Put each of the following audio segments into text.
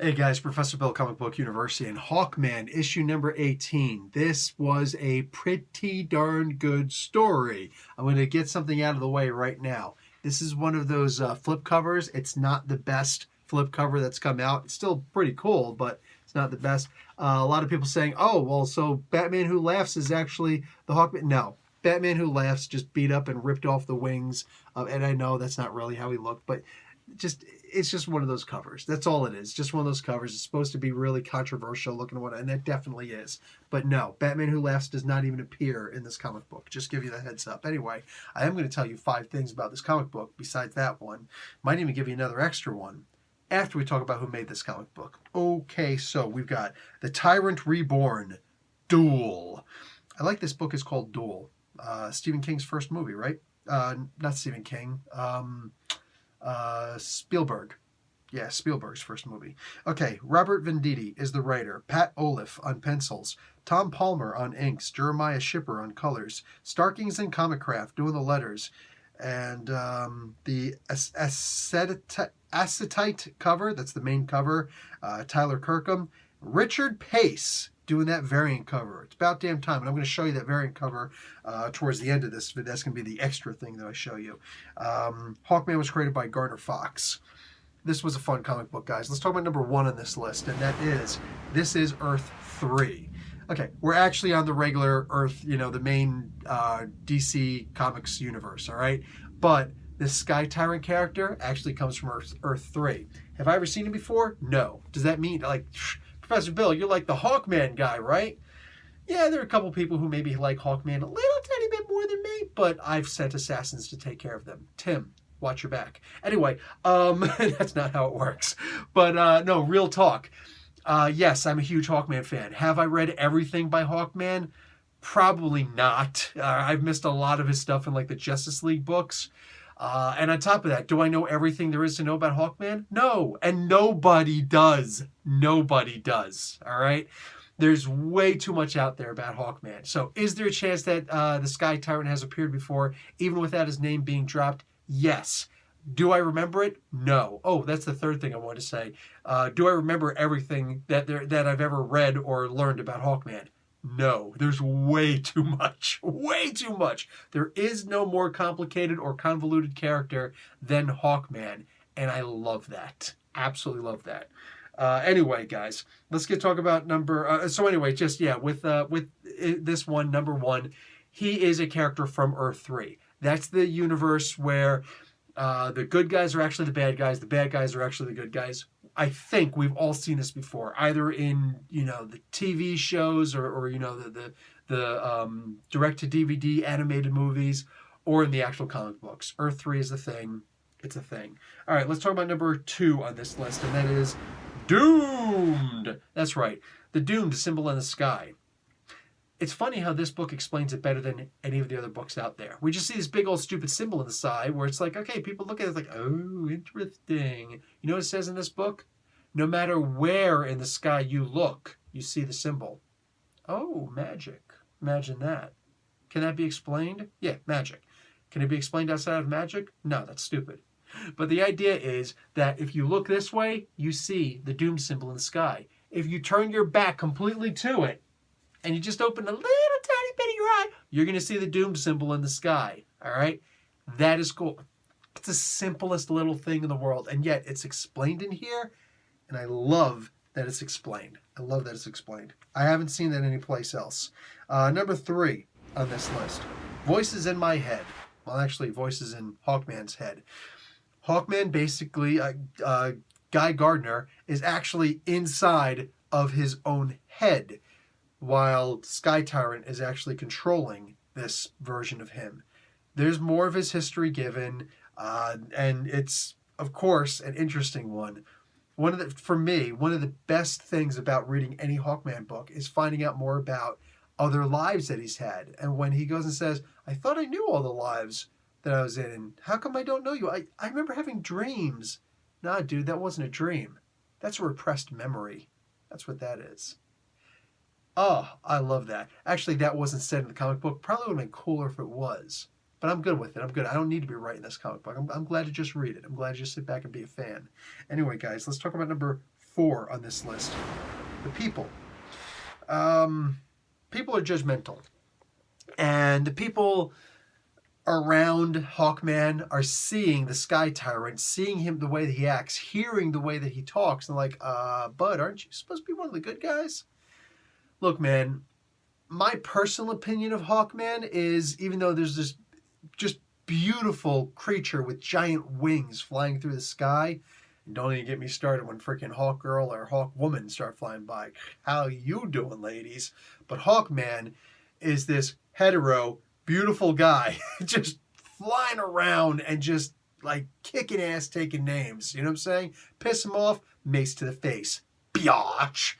Hey guys, Professor Bill, Comic Book University, and Hawkman, issue number 18. This was a pretty darn good story. I'm going to get something out of the way right now. This is one of those flip covers. It's not the best flip cover that's come out. It's still pretty cool, but it's not the best. A lot of people saying, oh, well, so Batman Who Laughs is actually the Hawkman. No, Batman Who Laughs just beat up and ripped off the wings. And I know that's not really how he looked, but it's just one of those covers. That's all it is. Just one of those covers. It's supposed to be really controversial looking one, and it definitely is. But no, Batman Who Laughs does not even appear in this comic book. Just give you the heads up. Anyway, I am going to tell you 5 things about this comic book besides that one. Might even give you another extra one after we talk about who made this comic book. Okay, so we've got The Tyrant Reborn, Duel. I like this book is called Duel. Stephen King's first movie, right? Not Stephen King. Spielberg. Yeah, Spielberg's first movie. Okay, Robert Venditti is the writer. Pat Olive on pencils. Tom Palmer on inks. Jeremiah Shipper on colors. Starkings and Comicraft doing the letters. And the acetate cover, that's the main cover, Tyler Kirkham. Richard Pace doing that variant cover. It's about damn time, and I'm going to show you that variant cover towards the end of this. That's going to be the extra thing that I show you. Hawkman was created by Gardner Fox. This was a fun comic book, guys. Let's talk about number 1 on this list, and this is Earth 3. Okay, we're actually on the regular Earth, the main DC Comics universe, all right? But this Sky Tyrant character actually comes from Earth 3. Have I ever seen him before? No. Does that mean, Professor Bill, you're like the Hawkman guy, right? Yeah, there are a couple people who maybe like Hawkman a little tiny bit more than me, but I've sent assassins to take care of them. Tim, watch your back. Anyway, that's not how it works. But no, real talk. Yes, I'm a huge Hawkman fan. Have I read everything by Hawkman? Probably not. I've missed a lot of his stuff in the Justice League books. And on top of that, do I know everything there is to know about Hawkman? No. And nobody does. Nobody does. All right? There's way too much out there about Hawkman. So is there a chance that the Sky Tyrant has appeared before, even without his name being dropped? Yes. Do I remember it? No. Oh, that's the third thing I want to say. Do I remember everything that I've ever read or learned about Hawkman? No, there's way too much. Way too much. There is no more complicated or convoluted character than Hawkman, and I love that. Absolutely love that. Anyway, guys, let's talk about with this one, number 1, he is a character from Earth 3. That's the universe where the good guys are actually the bad guys are actually the good guys. I think we've all seen this before, either in the TV shows or the direct-to-DVD animated movies, or in the actual comic books. Earth 3 is a thing. It's a thing. All right, let's talk about number 2 on this list, and that is Doomed. That's right, the Doomed symbol in the sky. It's funny how this book explains it better than any of the other books out there. We just see this big old stupid symbol in the sky where it's okay, people look at it oh, interesting. You know what it says in this book? No matter where in the sky you look, you see the symbol. Oh, magic. Imagine that. Can that be explained? Yeah, magic. Can it be explained outside of magic? No, that's stupid. But the idea is that if you look this way, you see the doom symbol in the sky. If you turn your back completely to it, and you just open a little tiny bit of your eye, you're going to see the doom symbol in the sky. All right? That is cool. It's the simplest little thing in the world, and yet it's explained in here, and I love that it's explained. I love that it's explained. I haven't seen that anyplace else. Number 3 on this list, Voices in My Head. Well, actually, Voices in Hawkman's head. Hawkman, basically, Guy Gardner, is actually inside of his own head, while Sky Tyrant is actually controlling this version of him. There's more of his history given, and it's, of course, an interesting one. For me, one of the best things about reading any Hawkman book is finding out more about other lives that he's had. And when he goes and says, I thought I knew all the lives that I was in, and how come I don't know you? I remember having dreams. Nah, dude, that wasn't a dream. That's a repressed memory. That's what that is. Oh, I love that. Actually, that wasn't said in the comic book. Probably would have been cooler if it was. But I'm good with it. I'm good. I don't need to be writing this comic book. I'm glad to just read it. I'm glad to just sit back and be a fan. Anyway, guys, let's talk about number 4 on this list. The people. People are judgmental. And the people around Hawkman are seeing the Sky Tyrant, seeing him the way that he acts, hearing the way that he talks, and like, Bud, aren't you supposed to be one of the good guys? Look, man, my personal opinion of Hawkman is, even though there's this just beautiful creature with giant wings flying through the sky, and don't even get me started when freaking Hawkgirl or Hawkwoman start flying by. How you doing, ladies? But Hawkman is this hetero, beautiful guy just flying around and just like kicking ass, taking names. You know what I'm saying? Piss him off, mace to the face. Biatch.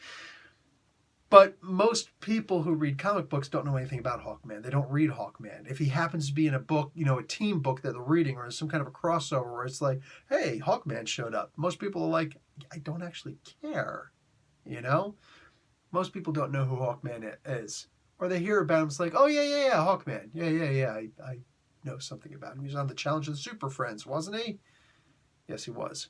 But most people who read comic books don't know anything about Hawkman. They don't read Hawkman. If he happens to be in a book, you know, a team book that they're reading, or some kind of a crossover where it's like, hey, Hawkman showed up. Most people are like, I don't actually care. You know? Most people don't know who Hawkman is. Or they hear about him, it's like, oh, yeah, Hawkman. Yeah. I know something about him. He was on the Challenge of the Super Friends, wasn't he? Yes, he was.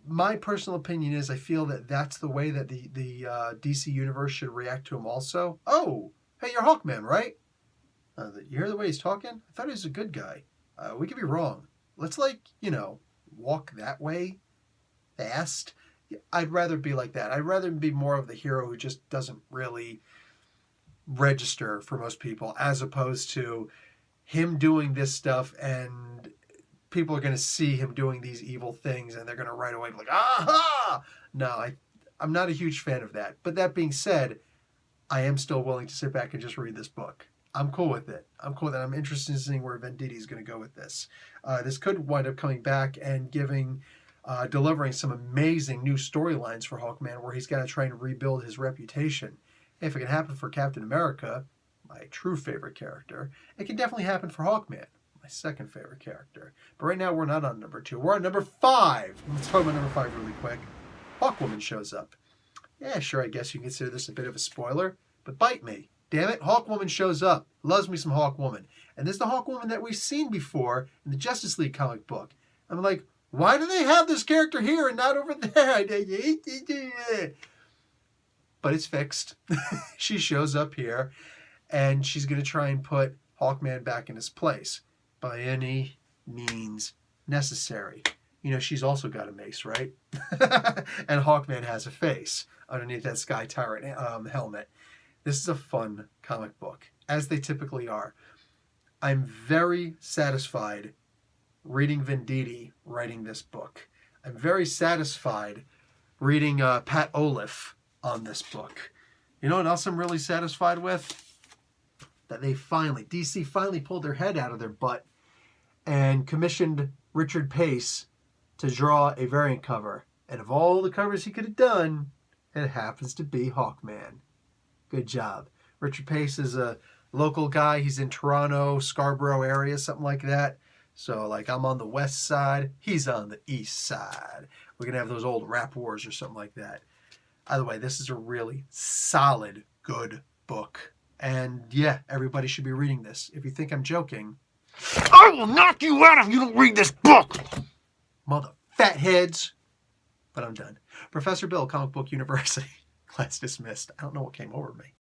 My personal opinion is I feel that that's the way that the DC Universe should react to him also. Oh, hey, you're Hawkman, right? You hear the way he's talking? I thought he was a good guy. We could be wrong. Let's, walk that way fast. I'd rather be like that. I'd rather be more of the hero who just doesn't really register for most people, as opposed to him doing this stuff and people are going to see him doing these evil things and they're going to right away be like, aha! No, I'm not a huge fan of that. But that being said, I am still willing to sit back and just read this book. I'm cool with it. I'm interested in seeing where Venditti is going to go with this. This could wind up coming back and delivering some amazing new storylines for Hawkman, where he's got to try and rebuild his reputation. If it can happen for Captain America, my true favorite character, it can definitely happen for Hawkman, my second favorite character. But right now we're not on number 2. We're on number 5. Let's talk about number 5 really quick. Hawkwoman shows up. Yeah, sure, I guess you can consider this a bit of a spoiler, but bite me. Damn it, Hawkwoman shows up. Loves me some Hawkwoman. And this is the Hawkwoman that we've seen before in the Justice League comic book. I'm like, why do they have this character here and not over there? But it's fixed. She shows up here, and she's going to try and put Hawkman back in his place by any means necessary. You know, she's also got a mace, right? And Hawkman has a face underneath that Sky Tyrant helmet. This is a fun comic book, as they typically are. I'm very satisfied reading Venditti writing this book. I'm very satisfied reading Pat Oliff on this book. You know what else I'm really satisfied with? That DC finally pulled their head out of their butt and commissioned Richard Pace to draw a variant cover. And of all the covers he could have done, it happens to be Hawkman. Good job. Richard Pace is a local guy. He's in Toronto, Scarborough area, something like that. So, I'm on the west side, he's on the east side. We're going to have those old rap wars or something like that. Either way, this is a really solid, good book. And, yeah, everybody should be reading this. If you think I'm joking, I will knock you out if you don't read this book! Mother fatheads. But I'm done. Professor Bill, Comic Book University. Class dismissed. I don't know what came over me.